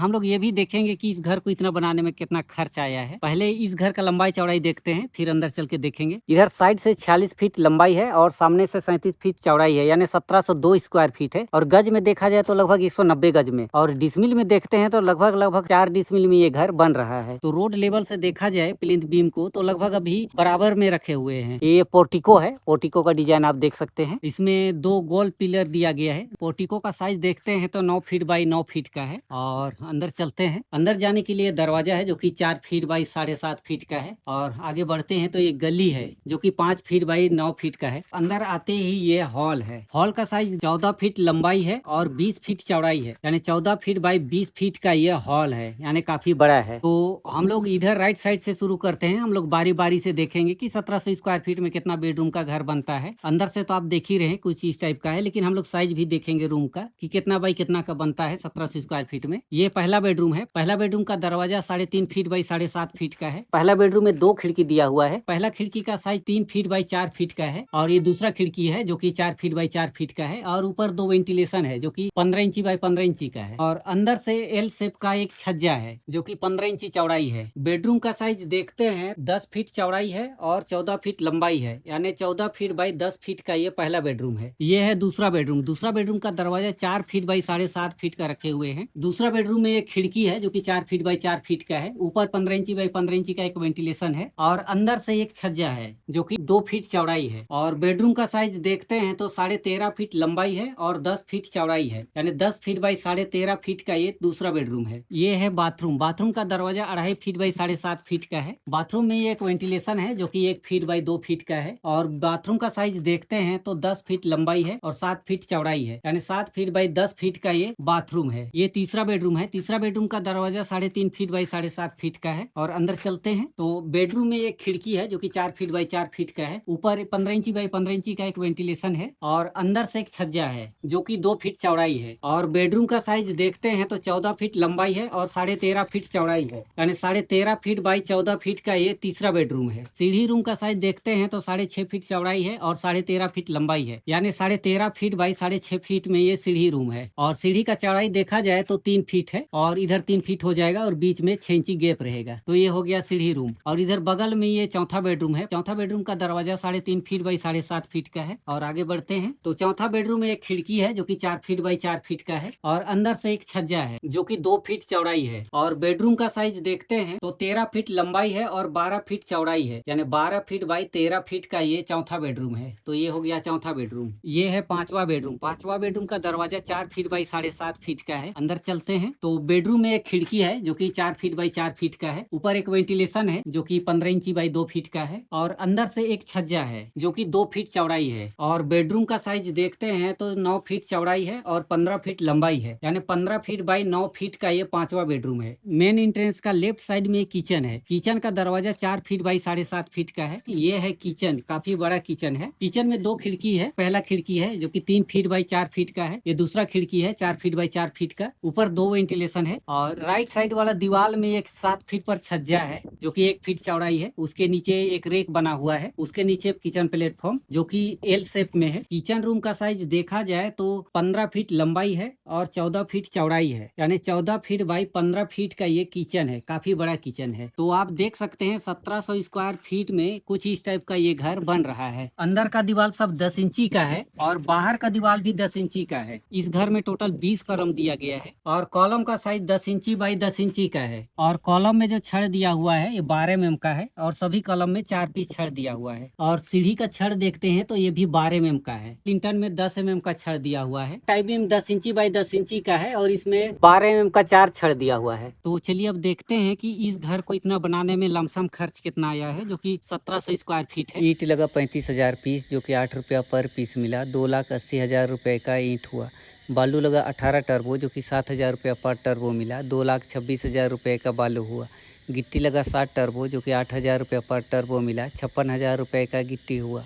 हम लोग ये भी देखेंगे कि इस घर को इतना बनाने में कितना खर्च आया है। पहले इस घर का लंबाई चौड़ाई देखते हैं, फिर अंदर चल के देखेंगे। इधर साइड से 46 फीट लंबाई है और सामने से 37 फीट चौड़ाई है, यानी 1702 स्क्वायर फीट है। और गज में देखा जाए तो लगभग 190 गज में, और डिसमिल में देखते हैं तो लगभग 4 डिसमिल में ये घर बन रहा है। तो रोड लेवल से देखा जाए प्लिंथ बीम को तो लगभग अभी बराबर में रखे हुए हैं। ये पोर्टिको है, पोर्टिको का डिजाइन आप देख सकते हैं। इसमें 2 गोल पिलर दिया गया है। पोर्टिको का साइज देखते हैं तो 9 फीट बाई 9 फीट का है। और अंदर चलते हैं। अंदर जाने के लिए दरवाजा है जो कि 4 फीट बाई 7.5 फीट का है। और आगे बढ़ते हैं तो एक गली है जो कि 5 फीट बाई 9 फीट का है। अंदर आते ही ये हॉल है। हॉल का साइज 14 फीट लंबाई है और 20 फीट चौड़ाई है, यानी 14 फीट बाई 20 फीट का ये हॉल है, यानी काफी बड़ा है। तो हम लोग इधर राइट साइड से शुरू करते हैं। हम लोग बारी बारी से देखेंगे कि 1700 स्क्वायर फीट में कितना बेडरूम का घर बनता है। अंदर से तो आप देख ही रहे हैं कुछ इस टाइप का है, लेकिन हम लोग साइज भी देखेंगे रूम का कि कितना बाई कितना का बनता है 1700 स्क्वायर फीट में। ये पहला बेडरूम है। पहला बेडरूम का दरवाजा 3.5 फीट बाई 7.5 फीट का है। पहला बेडरूम में 2 खिड़की दिया हुआ है। पहला खिड़की का साइज 3 फीट बाई 4 फीट का है और ये दूसरा खिड़की है जो कि 4 फीट बाई 4 फीट का है। और ऊपर 2 वेंटिलेशन है जो कि 15 इंची बाई 15 इंची का है। और अंदर से एल शेप का एक छज्जा है जो कि 15 इंची चौड़ाई है। बेडरूम का साइज देखते हैं 10 फीट चौड़ाई है और 14 फीट लंबाई है, यानी 14 फीट बाई 10 फीट का ये पहला बेडरूम है। ये है दूसरा बेडरूम। दूसरा बेडरूम का दरवाजा 4 फीट बाई 7.5 फीट का रखे हुए हैं। दूसरा बेडरूम में एक खिड़की है जो कि 4 फीट बाई 4 फीट का है। ऊपर 15 इंची बाई 15 इंची का एक वेंटिलेशन है और अंदर से एक छज्जा है जो कि 2 फीट चौड़ाई है। और बेडरूम का साइज देखते हैं तो 13.5 फीट लंबाई है और 10 फीट चौड़ाई है, यानी 10 फीट बाई 13.5 फीट का ये दूसरा बेडरूम है। ये है बाथरूम। बाथरूम का दरवाजा 2.5 फीट बाई 7.5 फीट का है। बाथरूम में एक वेंटिलेशन है जो कि 1 फीट बाई 2 फीट का है। और बाथरूम का साइज देखते हैं तो 10 फीट लंबाई है और 7 फीट चौड़ाई है, यानी 7 फीट बाई 10 फीट का ये बाथरूम है। ये तीसरा बेडरूम है। तीसरा बेडरूम का दरवाजा 3.5 फीट बाई 7.5 फीट का है। और अंदर चलते हैं तो बेडरूम में एक खिड़की है जो कि 4 फीट बाई 4 फीट का है। ऊपर 15 इंची बाई 15 इंची का एक वेंटिलेशन है और अंदर से एक छज्जा है जो कि 2 फीट चौड़ाई है। और बेडरूम का साइज देखते हैं तो 14 फीट लंबाई है और 13.5 फीट चौड़ाई है, यानी 13.5 फीट बाई 14 फीट का ये तीसरा बेडरूम है। सीढ़ी रूम का साइज देखते हैं तो 6.5 फीट चौड़ाई है और 13.5 फीट लंबाई है, यानी 13.5 फीट बाई 6.5 फीट में ये सीढ़ी रूम है। और सीढ़ी का चौड़ाई देखा जाए तो 3 फीट है और इधर 3 फीट हो जाएगा और बीच में 6 इंची गैप रहेगा। तो ये हो गया सीढ़ी रूम। और इधर बगल में ये चौथा बेडरूम है। चौथा बेडरूम का दरवाजा 3.5 फीट बाई 7.5 फीट का है। और आगे बढ़ते हैं तो चौथा बेडरूम में एक खिड़की है जो कि 4 फीट बाई 4 फीट का है और अंदर से एक छज्जा है जो कि 2 फीट चौड़ाई है। और बेडरूम का साइज देखते हैं तो 13 फीट लंबाई है और 12 फीट चौड़ाई है, यानी 12 फीट बाई 13 फीट का ये चौथा बेडरूम है। तो ये हो गया चौथा बेडरूम। ये है पांचवा बेडरूम। पांचवा बेडरूम का दरवाजा 4 फीट बाई 7.5 फीट का है। अंदर चलते हैं तो बेडरूम में एक खिड़की है जो कि 4 फीट बाई 4 फीट का है। ऊपर एक वेंटिलेशन है जो कि 15 इंची बाई 2 फीट का है और अंदर से एक छज्जा है जो कि 2 फीट चौड़ाई है। और बेडरूम का साइज देखते हैं तो 9 फीट चौड़ाई है और 15 फीट लंबाई है, यानी 15 फीट बाई 9 फीट का ये पांचवा बेडरूम है। मेन एंट्रेंस का लेफ्ट साइड में किचन है। किचन का दरवाजा 4 फीट बाई 7.5 फीट का है। ये है किचन, काफी बड़ा किचन है। किचन में 2 खिड़की है। पहला खिड़की है जो कि 3 फीट बाई 4 फीट का है। ये दूसरा खिड़की है 4 फीट बाई 4 फीट का। ऊपर 2 वेंटिलेशन है। और राइट साइड वाला दीवार में एक 7 फीट पर छज्जा है जो कि 1 फीट चौड़ाई है। उसके नीचे एक रेक बना हुआ है। उसके नीचे किचन प्लेटफॉर्म जो कि एल शेप में है। किचन रूम का साइज देखा जाए तो 15 फीट लंबाई है और 14 फीट चौड़ाई है, यानी 14 फीट बाई 15 फीट का ये किचन है। काफी बड़ा किचन है। तो आप देख सकते हैं 1700 स्क्वायर फीट में कुछ इस टाइप का ये घर बन रहा है। अंदर का दीवार सब 10 इंची का है और बाहर का दीवार भी 10 इंची का है। इस घर में टोटल 20 कॉलम दिया गया है और कॉलम का साइज 10 इंची बाई 10 इंची का है। और कॉलम में जो छड़ दिया हुआ है ये 12 mm का है और सभी कॉलम में 4 पीस छड़ दिया हुआ है। और सीढ़ी का छड़ देखते हैं तो ये भी 12 mm का है। लिंटन में 10 mm का छड़ दिया हुआ है। टाई बीम 10 इंची बाई 10 इंची का है और इसमें 12 mm का 4 छड़ दिया हुआ है। तो चलिए अब देखते हैं कि इस घर को इतना बनाने में लमसम खर्च कितना आया है, जो कि 1700 स्क्वायर फीट है। ईंट लगा 35,000 पीस जो कि 8 रुपया पर पीस मिला। 2,80,000 रुपये का ईंट हुआ। बालू लगा 18 टर्बो जो कि 7,000 रुपया पर टर्बो मिला। 2,26,000 रुपये का बालू हुआ। गिट्टी लगा 60 टर्बो जो कि 8,000 रुपया पर टर्बो मिला। 56,000 रुपये का गिट्टी हुआ।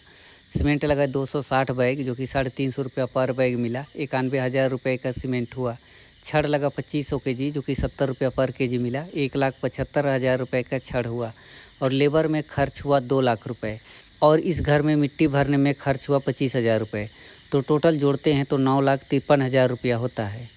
सीमेंट लगा 260 बैग जो कि 350 रुपया पर बैग मिला। 91,000 रुपये का सीमेंट हुआ। छड़ लगा 2500 केजी जो कि 70 रुपया पर केजी मिला। 1,75,000 रुपये का छड़ हुआ। और लेबर में खर्च हुआ 2 लाख रुपये। और इस घर में मिट्टी भरने में खर्च हुआ 25,000 रुपये। तो टोटल जोड़ते हैं तो 9,53,000 रुपया होता है।